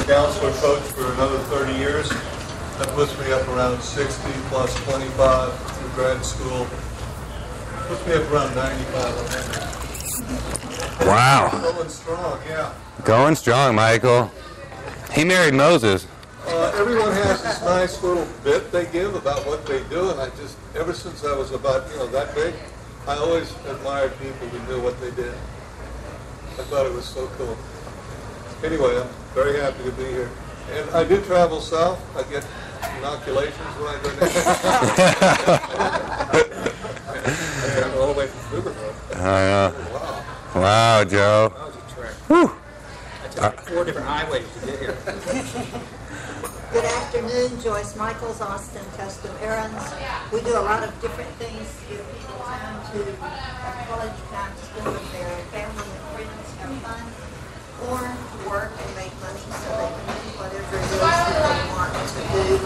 counselor coach for another 30 years. That puts me up around 60 plus 25 through grad school. Puts me up around 95. Wow. Going strong, yeah. Going strong, Michael. He married Moses. Everyone has this nice little bit they give about what they do, and I just, ever since I was about, that big, I always admired people who knew what they did. I thought it was so cool. Anyway, I'm very happy to be here. And I do travel south. I get inoculations when I go down. And all the way from Pflugerville. Wow. Wow, Joe. That was a trek. Whew. I took 4 different highways to get here. Good afternoon, Joyce Michaels, Austin Custom Errands. We do a lot of different things to give people time to have quality time to spend with their family and friends, have fun, or work and make money so they can do whatever it is that they want to do.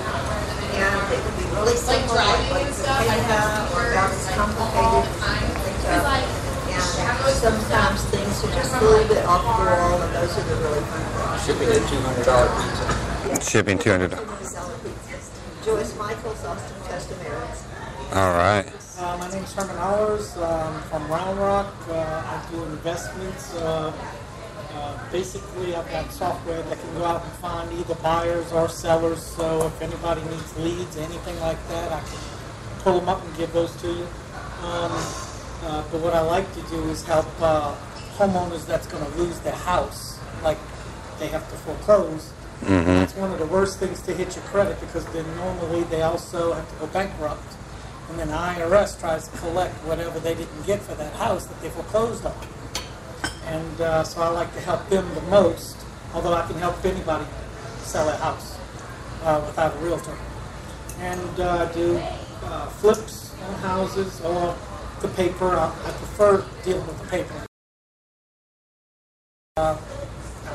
And it can be really simple, like waiting for Canada, or about as complicated as you can think of. And sometimes things are just a little bit off the wall, and those are the really fun things. Shipping a $200 pizza. Shipping $200. Joyce Michaels, Austin Custom Errands. All right. My name's Herman Hollers. From Round Rock. I do investments. Basically, I've got software that can go out and find either buyers or sellers. So if anybody needs leads, anything like that, I can pull them up and give those to you. But what I like to do is help homeowners that's going to lose their house, like they have to foreclose. Mm-hmm. That's one of the worst things to hit your credit, because then normally they also have to go bankrupt, and then the IRS tries to collect whatever they didn't get for that house that they foreclosed on. And so I like to help them the most, although I can help anybody sell a house without a realtor. And do flips on houses or the paper. I prefer dealing with the paper. I've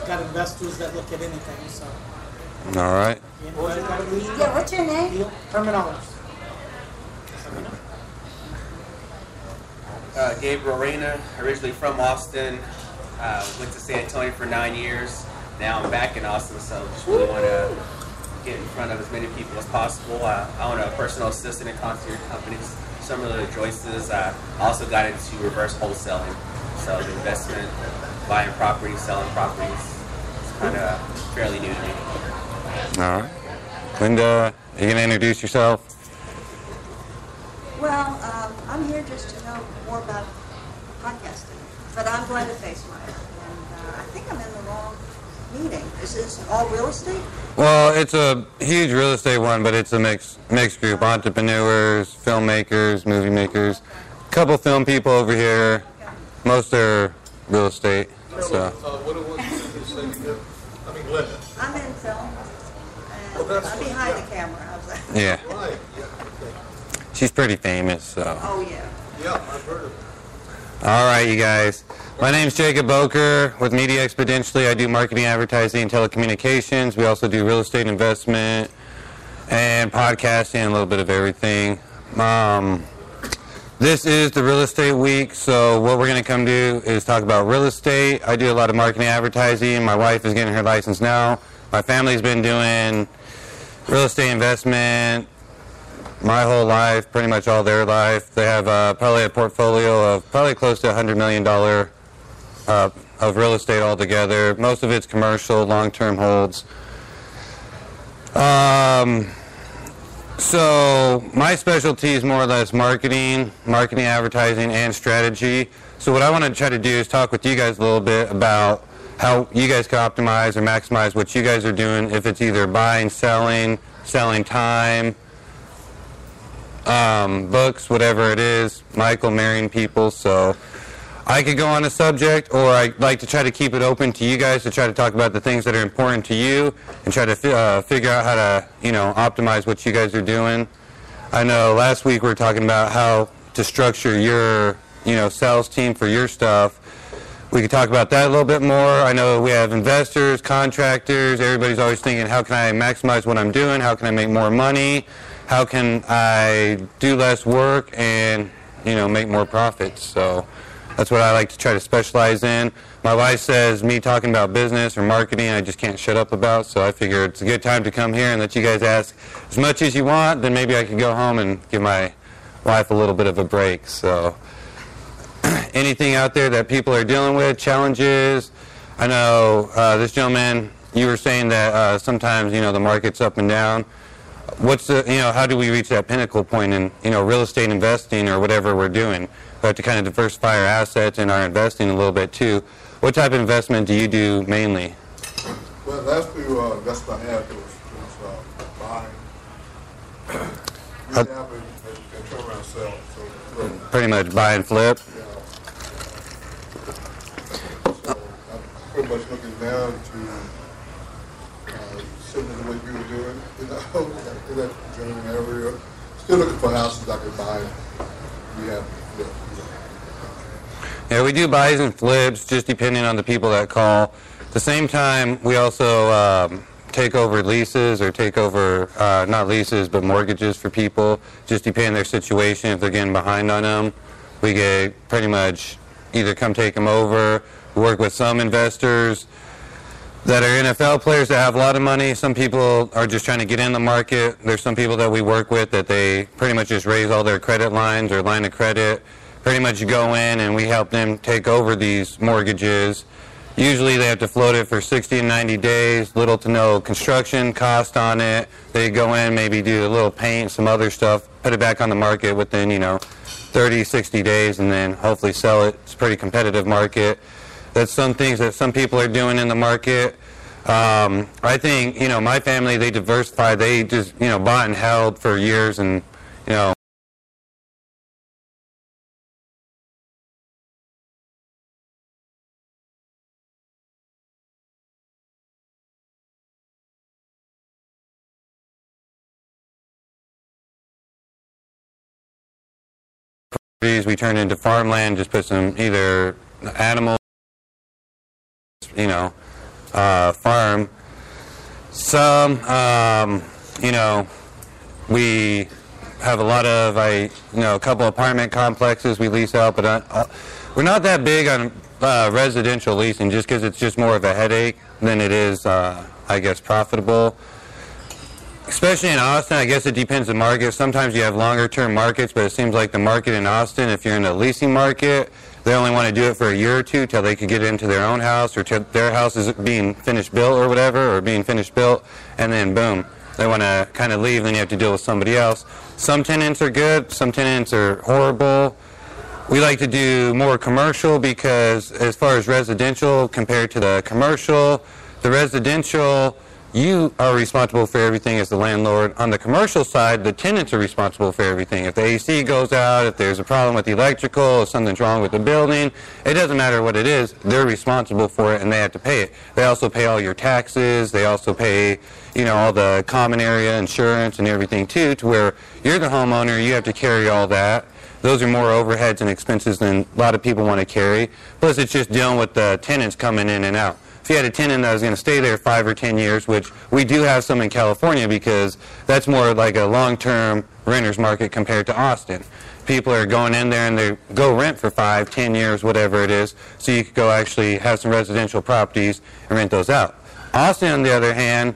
got investors that look at anything, so. All right. Anybody got a lead? Yeah, what's your name? Deal? Herman Hollers. Gabriel Reyna, originally from Austin, went to San Antonio for 9 years. Now I'm back in Austin, so just really want to get in front of as many people as possible. I own a personal assistant and concierge companies, similar to Joyce's. I also got into reverse wholesaling, so the investment, buying properties, selling properties, it's kind of fairly new to me. All right. Linda, are you going to introduce yourself? Well, I'm here just to know more about podcasting, but I'm Glenda Facemeyer, and I think I'm in the wrong meeting. Is this all real estate? Well, it's a huge real estate one, but it's a mixed group. Entrepreneurs, filmmakers, movie makers, a couple film people over here. Most are real estate. So. What do you say you do? I mean, Linda. I'm in film, and I'm behind the camera. How's that? Yeah. Right, yeah, okay. She's pretty famous, so. Oh, yeah. Yeah, I've heard of it. All right, you guys. My name's Jacob Boker with Media Exponentially. I do marketing, advertising, and telecommunications. We also do real estate investment and podcasting, and a little bit of everything. This is the real estate week, so what we're going to come do is talk about real estate. I do a lot of marketing, advertising. My wife is getting her license now. My family's been doing real estate investment my whole life, pretty much all their life. They have probably a portfolio of probably close to $100 million of real estate altogether. Most of it's commercial, long-term holds. So my specialty is more or less marketing, advertising, and strategy. So what I want to try to do is talk with you guys a little bit about how you guys can optimize or maximize what you guys are doing, if it's either buying, selling time, books, whatever it is. Michael, marrying people. So I could go on a subject, or I like to try to keep it open to you guys to try to talk about the things that are important to you and try to figure out how to, optimize what you guys are doing. I know last week we were talking about how to structure your, sales team for your stuff. We could talk about that a little bit more. I know we have investors, contractors. Everybody's always thinking, how can I maximize what I'm doing? How can I make more money? How can I do less work and, make more profits? So That's what I like to try to specialize in. My wife says me talking about business or marketing I just can't shut up about, so I figure it's a good time to come here and let you guys ask as much as you want. Then maybe I could go home and give my wife a little bit of a break. So anything out there that people are dealing with, challenges? I know this gentleman, you were saying that sometimes, the market's up and down. What's the, how do we reach that pinnacle point in, real estate investing or whatever we're doing? We have to kind of diversify our assets and our investing a little bit too. What type of investment do you do mainly? Well, last few investment I had was buying, rehab, and turn around sell. So, Pretty much buy and flip? yeah. So I'm pretty much looking down to similar to what you were doing, in that general area. Still looking for houses I could buy, rehab, and flip. Yeah, we do buys and flips, just depending on the people that call. At the same time, we also take over leases or take over, not leases, but mortgages for people, just depending on their situation. If they're getting behind on them, we get pretty much either come take them over. We work with some investors that are NFL players that have a lot of money. Some people are just trying to get in the market. There's some people that we work with that they pretty much just raise all their credit lines or line of credit. Pretty much go in and we help them take over these mortgages. Usually they have to float it for 60 and 90 days, little to no construction cost on it. They go in, maybe do a little paint, some other stuff, put it back on the market within, 30, 60 days, and then hopefully sell it. It's a pretty competitive market. That's some things that some people are doing in the market. I think, my family, they diversified. They just, bought and held for years and, we turned into farmland, just put some either animals, farm. Some, we have a lot of, a couple apartment complexes we lease out, but we're not that big on residential leasing just because it's just more of a headache than it is, I guess, profitable. Especially in Austin, I guess it depends on the market. Sometimes you have longer term markets, but it seems like the market in Austin, if you're in a leasing market, they only want to do it for a year or two till they can get into their own house or till their house is being finished built or whatever, or being finished built, and then boom, they want to kind of leave, then you have to deal with somebody else. Some tenants are good, some tenants are horrible. We like to do more commercial because as far as residential compared to the residential, you are responsible for everything as the landlord. On the commercial side, the tenants are responsible for everything. If the AC goes out, if there's a problem with the electrical, if something's wrong with the building, it doesn't matter what it is, they're responsible for it and they have to pay it. They also pay all your taxes, they also pay, all the common area insurance and everything too, to where you're the homeowner, you have to carry all that. Those are more overheads and expenses than a lot of people want to carry. Plus, it's just dealing with the tenants coming in and out. If you had a tenant that was going to stay there 5 or 10 years, which we do have some in California because that's more like a long-term renter's market compared to Austin. People are going in there and they go rent for 5, 10 years, whatever it is, so you could go actually have some residential properties and rent those out. Austin, on the other hand,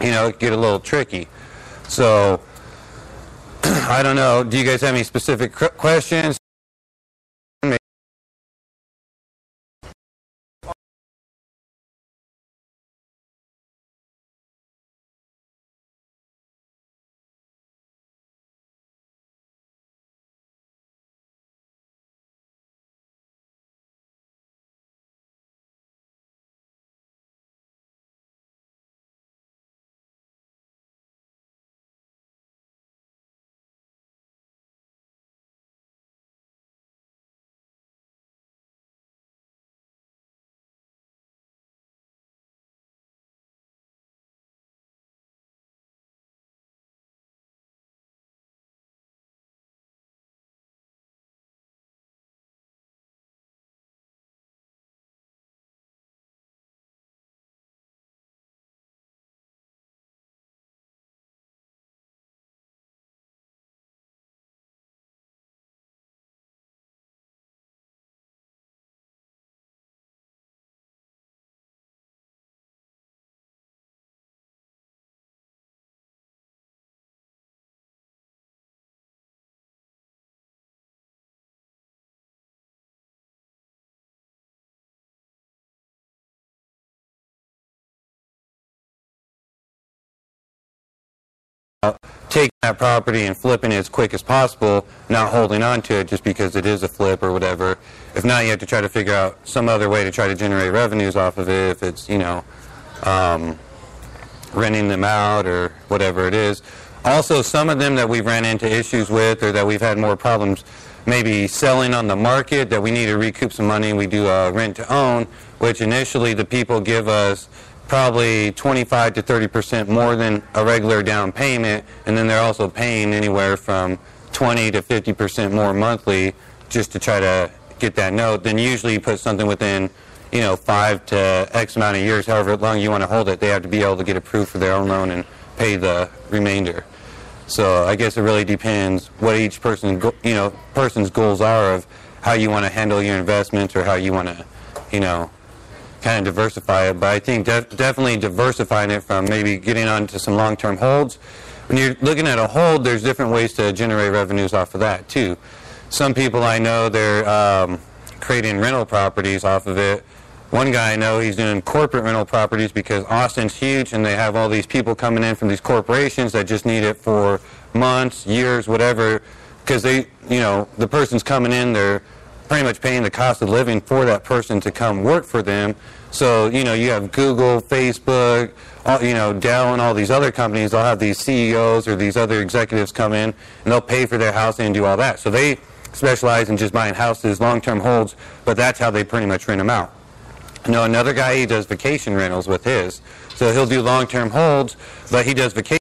it could get a little tricky. So, I don't know, do you guys have any specific questions? taking that property and flipping it as quick as possible, not holding on to it just because it is a flip or whatever. If not, you have to try to figure out some other way to try to generate revenues off of it, if it's, you know, renting them out or whatever it is. Also, some of them that we've ran into issues with or that we've had more problems maybe selling on the market, that we need to recoup some money, we do rent to own, which initially the people give us probably 25 to 30% more than a regular down payment, and then they're also paying anywhere from 20 to 50% more monthly just to try to get that note. Then usually you put something within, you know, 5 to X amount of years, however long you want to hold it, they have to be able to get approved for their own loan and pay the remainder. So I guess it really depends what each person, you know, person's goals are of how you want to handle your investments or how you want to, you know, kind of diversify it. But I think definitely diversifying it from maybe getting onto some long-term holds. When you're looking at a hold, there's different ways to generate revenues off of that too. Some people I know, they're creating rental properties off of it. One guy I know, he's doing corporate rental properties because Austin's huge and they have all these people coming in from these corporations that just need it for months, years, whatever, because they, you know, the person's coming in, they're pretty much paying the cost of living for that person to come work for them. So, you know, you have Google, Facebook, all, you know, Dell and all these other companies, they'll have these CEOs or these other executives come in and they'll pay for their house and do all that. So they specialize in just buying houses, long-term holds, but that's how they pretty much rent them out. I know another guy, he does vacation rentals with his. So he'll do long-term holds, but he does vacation